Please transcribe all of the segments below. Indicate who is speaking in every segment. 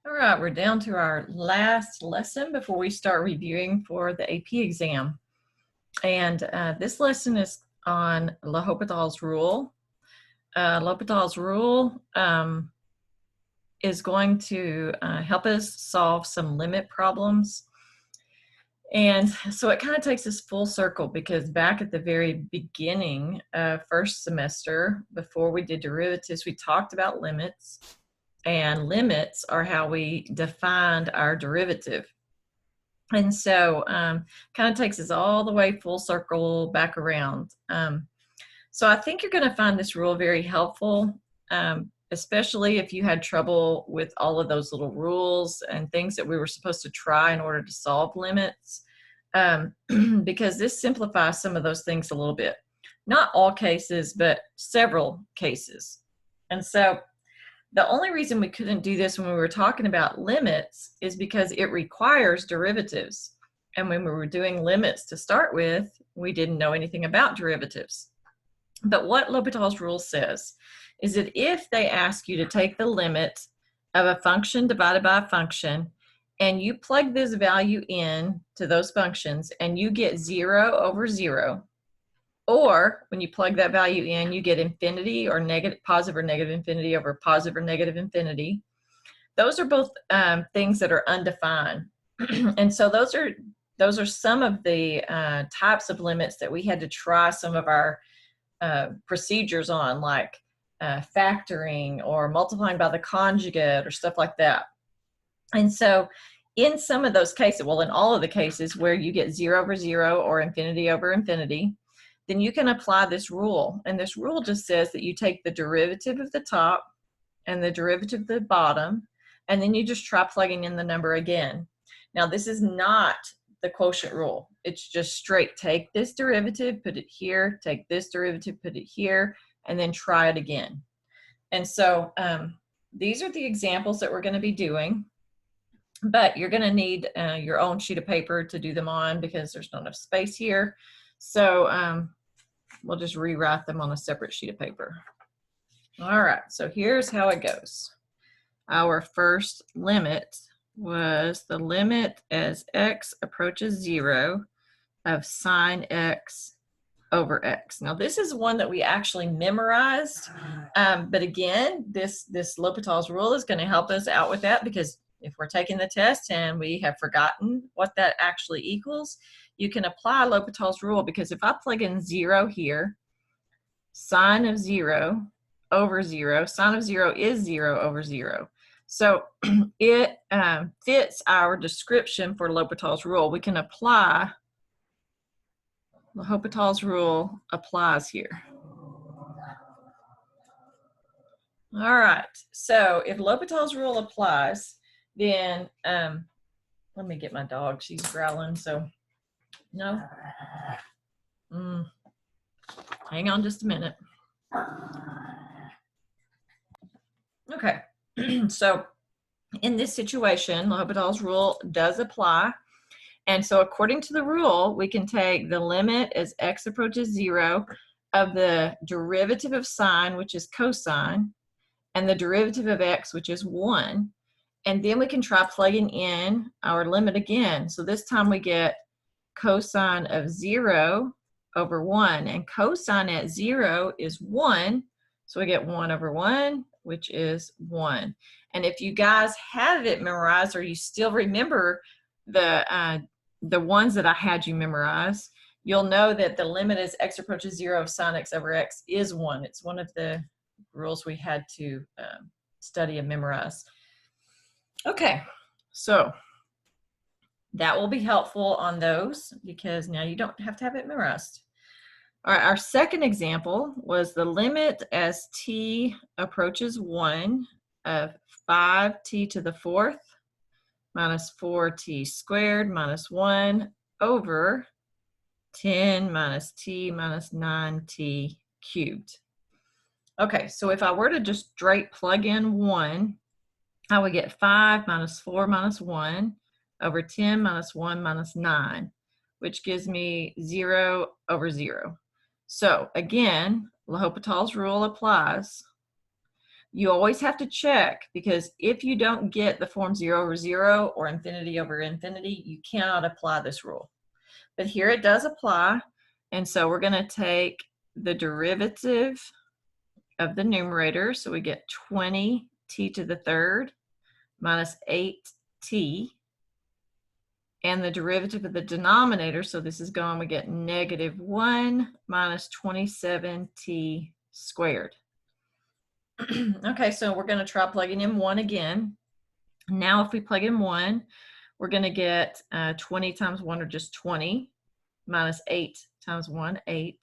Speaker 1: All right, we're down to our last lesson before we start reviewing for the AP exam. And this lesson is on Hopital's rule. Hopital's rule is going to help us solve some limit problems. And so it kind of takes us full circle because back at the very beginning of first semester, before we did derivatives, we talked about limits. And limits are how we defined our derivative. And so kind of takes us all the way full circle back around. So I think you're going to find this rule very helpful, especially if you had trouble with all of those little rules and things that we were supposed to try in order to solve limits, because this simplifies some of those things a little bit. Not all cases, but several cases. And so the only reason we couldn't do this when we were talking about limits is because it requires derivatives. And when we were doing limits to start with, we didn't know anything about derivatives. But what L'Hopital's rule says is that if they ask you to take the limit of a function divided by a function, and you plug this value in to those functions, and you get 0 over 0, or when you plug that value in, you get infinity or positive or negative infinity over positive or negative infinity. Those are both things that are undefined. And so those are some of the types of limits that we had to try some of our procedures on, like factoring or multiplying by the conjugate or stuff like that. And so in some of those cases, well, in all of the cases where you get 0 over 0 or infinity over infinity, then you can apply this rule. And this rule just says that you take the derivative of the top and the derivative of the bottom, and then you just try plugging in the number again. Now, this is not the quotient rule. It's just straight. Take this derivative, put it here, take this derivative, put it here, and then try it again. And so these are the examples that we're going to be doing. But you're going to need your own sheet of paper to do them on because there's not enough space here. So we'll just rewrite them on a separate sheet of paper. All right, so here's how it goes. Our first limit was the limit as x approaches 0 of sine x over x. Now this is one that we actually memorized, but again, this L'Hopital's rule is going to help us out with that, because if we're taking the test and we have forgotten what that actually equals, you can apply L'Hopital's rule, because if I plug in 0 here, sine of 0 over 0, sine of 0 is 0 over 0. So it fits our description for L'Hopital's rule. We can apply L'Hopital's rule applies here. All right, so if L'Hopital's rule applies, then let me get my dog. She's growling, so no. Hang on just a minute. Okay, so in this situation, L'Hopital's rule does apply. And so according to the rule, we can take the limit as x approaches 0 of the derivative of sine, which is cosine, and the derivative of x, which is 1. And then we can try plugging in our limit again. So this time we get cosine of 0 over 1. And cosine at 0 is 1. So we get 1 over 1, which is 1. And if you guys have it memorized, or you still remember the ones that I had you memorize, you'll know that the limit as x approaches 0 of sine x over x is 1. It's one of the rules we had to study and memorize. Okay, so that will be helpful on those, because now you don't have to have it memorized. All right, our second example was the limit as t approaches 1 of 5t to the 4th minus 4t squared minus 1 over 10 minus t minus 9t cubed. Okay, so if I were to just straight plug in 1, I would get 5 minus 4 minus 1 over 10 minus 1 minus 9, which gives me 0 over 0. So again, L'Hopital's rule applies. You always have to check, because if you don't get the form 0 over 0 or infinity over infinity, you cannot apply this rule. But here it does apply, and so we're going to take the derivative of the numerator, so we get 20t to the third minus 8t, and the derivative of the denominator, so this is gone, we get negative 1 minus 27t squared. Okay, so we're going to try plugging in 1 again. Now if we plug in 1, we're going to get 20 times 1, or just 20, minus 8 times 1, 8,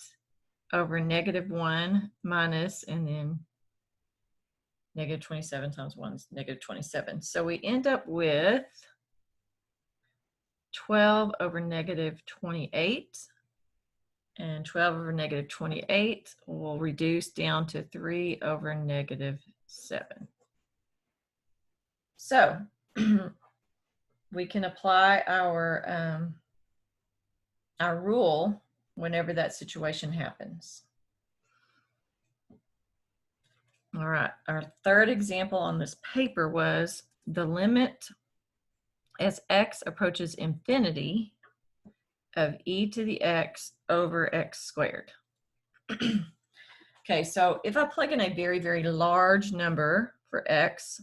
Speaker 1: over negative 1 minus, and then negative 27 times 1 is negative 27. So we end up with 12 over negative 28. And 12 over negative 28 will reduce down to 3 over negative 7. So we can apply our rule whenever that situation happens. All right, our third example on this paper was the limit as x approaches infinity of e to the x over x squared. Okay, so if I plug in a very, very large number for x,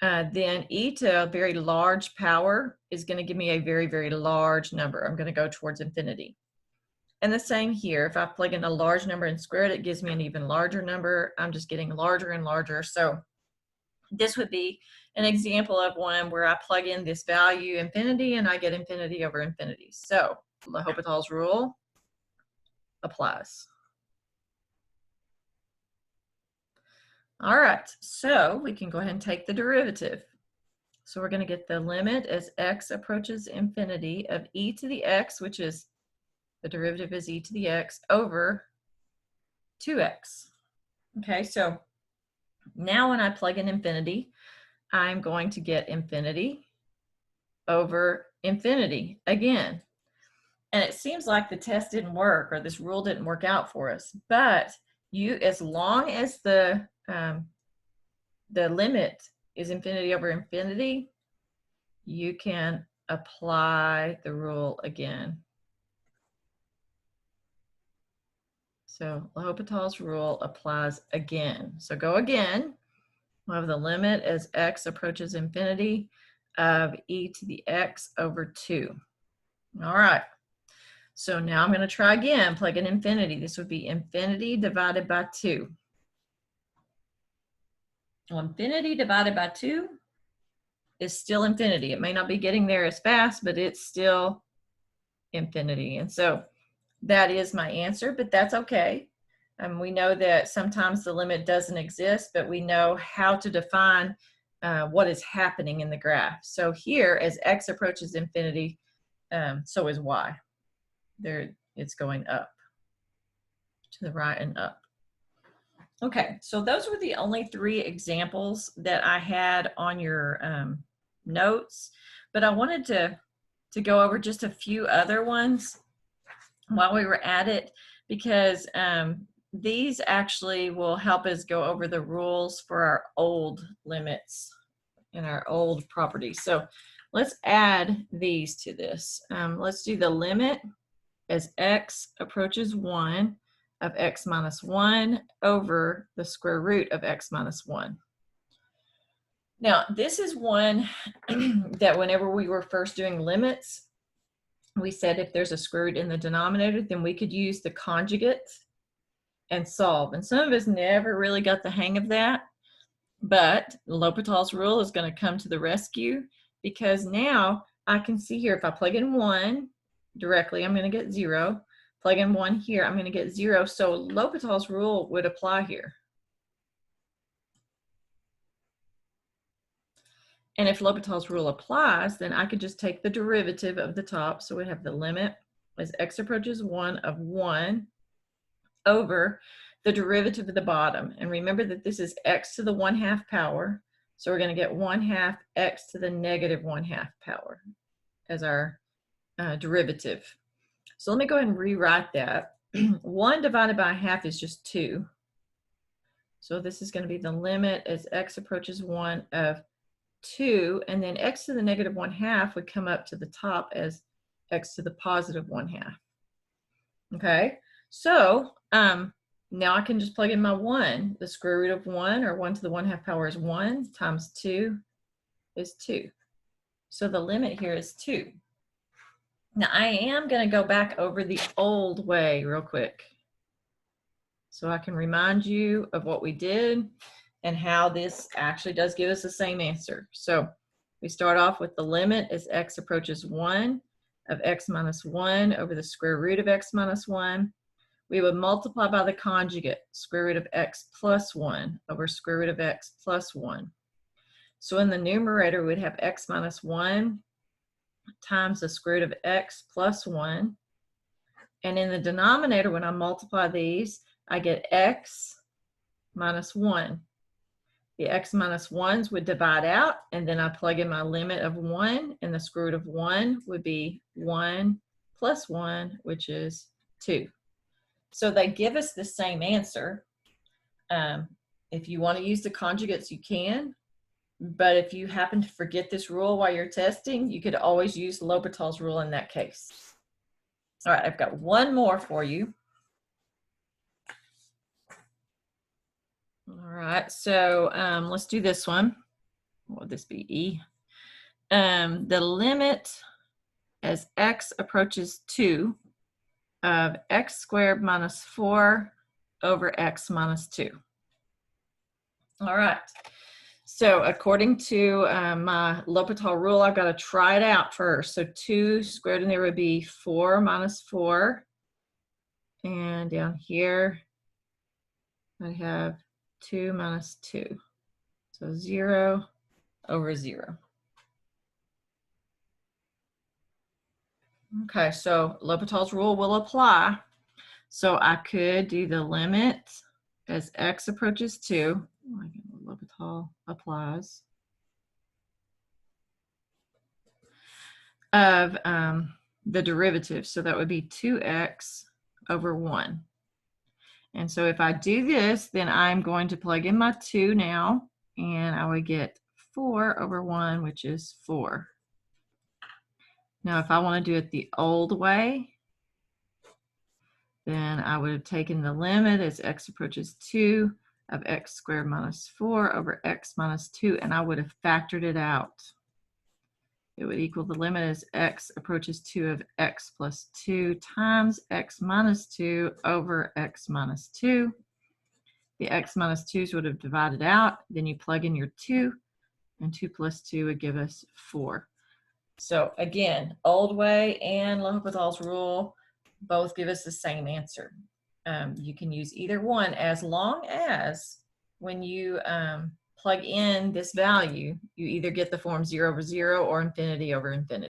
Speaker 1: then e to a very large power is going to give me a very, very large number. I'm going to go towards infinity. And the same here, if I plug in a large number and square it, it gives me an even larger number. I'm just getting larger and larger. So this would be an example of one where I plug in this value infinity and I get infinity over infinity. So Hopital's rule applies. All right, so we can go ahead and take the derivative. So we're going to get the limit as x approaches infinity of e to the x, which is the derivative is e to the x, over 2x. Okay, so now when I plug in infinity, I'm going to get infinity over infinity again. And it seems like the test didn't work, or this rule didn't work out for us. But as long as the limit is infinity over infinity, you can apply the rule again. So Hopital's rule applies again. So go again. We'll have the limit as x approaches infinity of e to the x over 2. All right. So now I'm going to try again, plug in infinity. This would be infinity divided by 2. Well, infinity divided by 2 is still infinity. It may not be getting there as fast, but it's still infinity. And so that is my answer, but that's okay. We know that sometimes the limit doesn't exist, but we know how to define what is happening in the graph. So here, as x approaches infinity, so is y. There, it's going up, to the right and up. Okay, so those were the only 3 examples that I had on your notes, but I wanted to go over just a few other ones while we were at it, because these actually will help us go over the rules for our old limits and our old properties. So let's add these to this. Let's do the limit as x approaches 1 of x minus 1 over the square root of x minus 1. Now, this is one that whenever we were first doing limits, we said if there's a square root in the denominator, then we could use the conjugate and solve. And some of us never really got the hang of that, but Hopital's rule is going to come to the rescue, because now I can see here, if I plug in 1 directly, I'm going to get 0. Plug in 1 here, I'm going to get 0. So Hopital's rule would apply here. And if Hopital's rule applies, then I could just take the derivative of the top. So we have the limit as x approaches 1 of 1 over the derivative of the bottom. And remember that this is x to the 1/2 power. So we're going to get 1/2 x to the negative 1/2 power as our derivative. So let me go ahead and rewrite that. 1 divided by 1/2 is just 2. So this is going to be the limit as x approaches 1 of 2, and then x to the negative 1/2 would come up to the top as x to the positive 1/2. Okay, so now I can just plug in my 1. The square root of 1, or 1 to the 1/2 power, is 1 times 2 is 2. So the limit here is 2. Now I am going to go back over the old way real quick, so I can remind you of what we did and how this actually does give us the same answer. So we start off with the limit as x approaches 1 of x minus 1 over the square root of x minus 1. We would multiply by the conjugate, square root of x plus 1 over square root of x plus 1. So in the numerator, we'd have x minus 1 times the square root of x plus 1. And in the denominator, when I multiply these, I get x minus 1. The x minus 1s would divide out, and then I plug in my limit of 1, and the square root of 1 would be 1 plus 1, which is 2. So they give us the same answer. If you want to use the conjugates, you can. But if you happen to forget this rule while you're testing, you could always use L'Hopital's rule in that case. All right, I've got one more for you. All right, so let's do this one. What would this be? E. The limit as x approaches 2 of x squared minus 4 over x minus 2. All right. So according to my L'Hopital rule, I've got to try it out first. So 2 squared in there would be 4 minus 4. And down here, I have 2 minus 2. So 0 over 0. Okay, so L'Hopital's rule will apply. So I could do the limit as x approaches 2. L'Hopital applies. Of the derivative. So that would be 2x over 1. And so if I do this, then I'm going to plug in my 2 now, and I would get 4 over 1, which is 4. Now, if I want to do it the old way, then I would have taken the limit as x approaches 2 of x squared minus 4 over x minus 2, and I would have factored it out. It would equal the limit as x approaches 2 of x plus 2 times x minus 2 over x minus 2. The x minus 2's would have divided out. Then you plug in your 2, and 2 plus 2 would give us 4. So again, old way and L'Hopital's rule both give us the same answer. You can use either one as long as when you plug in this value, you either get the form 0 over 0 or infinity over infinity.